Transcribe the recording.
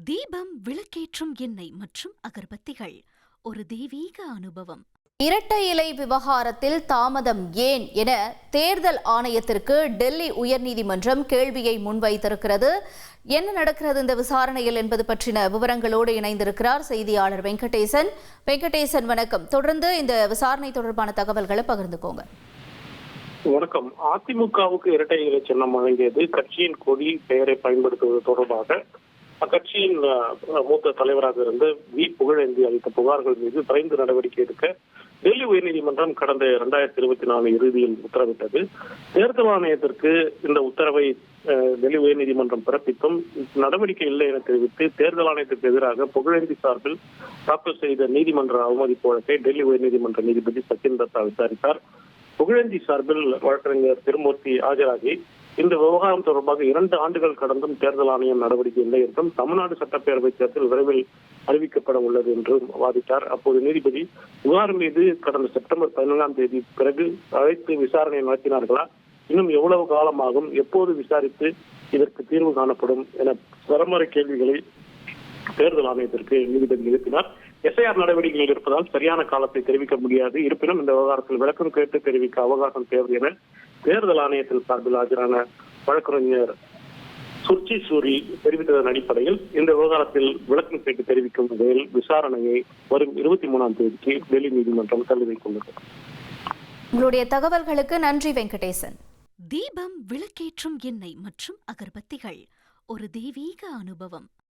தீபம், விளக்கேற்றும் எண்ணெய் மற்றும் அகர்பத்திகள் ஒரு தெய்வீக அனுபவம். இரட்டை இலை விவகாரத்தில் தாமதம் ஏன் என தேர்தல் ஆணையத்திற்கு டெல்லி உயர்நீதிமன்றம் கேள்வியை முன்வைத்திருக்கிறது. என்ன நடக்கிறது இந்த விசாரணையில் என்பது பற்றின விவரங்களோடு இணைந்திருக்கிறார் செய்தியாளர் வெங்கடேசன். வெங்கடேசன், வணக்கம். தொடர்ந்து இந்த விசாரணை தொடர்பான தகவல்களை பகிர்ந்துக்கோங்க. வணக்கம். அதிமுகவுக்கு இரட்டை இலை சின்னம் வழங்கியது கட்சியின் கொடி பெயரை பயன்படுத்துவது தொடர்பாக அக்கட்சியின் மூத்த தலைவராக இருந்து வி புகழேந்தி அளித்த புகார்கள் மீது விரைந்து நடவடிக்கை எடுக்க டெல்லி உயர்நீதிமன்றம் கடந்த 2024 இறுதியில் உத்தரவிட்டது. தேர்தல் ஆணையத்திற்கு இந்த உத்தரவை டெல்லி உயர்நீதிமன்றம் பிறப்பித்தும் நடவடிக்கை இல்லை என தெரிவித்து தேர்தல் ஆணையத்திற்கு எதிராக புகழேந்தி சார்பில் தாக்கல் செய்த நீதிமன்ற அவமதிப்பு வழக்கை டெல்லி உயர்நீதிமன்ற நீதிபதி சச்சின் தத்தா விசாரித்தார். புகழேந்தி சார்பில் வழக்கறிஞர் திருமூர்த்தி ஆஜராகி இந்த விவகாரம் தொடர்பாக 2 ஆண்டுகள் கடந்தும் தேர்தல் ஆணையம் நடவடிக்கை இல்லை என்றும் தமிழ்நாடு சட்டப்பேரவை தேர்தல் விரைவில் அறிவிக்கப்பட உள்ளது என்றும் வாதிட்டார். அப்போது நீதிபதி புகார் மீது கடந்த செப்டம்பர் 14ஆம் தேதி பிறகு அழைத்து விசாரணை நடத்தினார்களா, இன்னும் எவ்வளவு காலமாகும், எப்போது விசாரித்து இதற்கு தீர்வு காணப்படும் என பரமரை கேள்விகளை தேர்தல் ஆணையத்திற்கு நீதிபதி எழுப்பினார். எஸ்ஐஆர் நடவடிக்கைகள் இருப்பதால் சரியான காலத்தை தெரிவிக்க முடியாது. இருப்பினும் இந்த விவகாரத்தில் விளக்கம் கேட்டு தெரிவிக்க அவகாசம் தேவை என தேர்தல் ஆணையத்தின் சார்பில் ஆஜரான வழக்கறிஞர் சுர்ச்சி சூரி தெரிவித்ததன் அடிப்படையில் இந்த விவகாரத்தில் விளக்கம் கேட்டு தெரிவிக்கும் வகையில் விசாரணையை வரும் 23ஆம் தேதிக்கு டெல்லி நீதிமன்றம் தள்ளி வைத்துள்ளது. உங்களுடைய தகவல்களுக்கு நன்றி வெங்கடேசன். தீபம், விளக்கேற்றும் எண்ணெய் மற்றும் அகர்பத்திகள் ஒரு தெய்வீக அனுபவம்.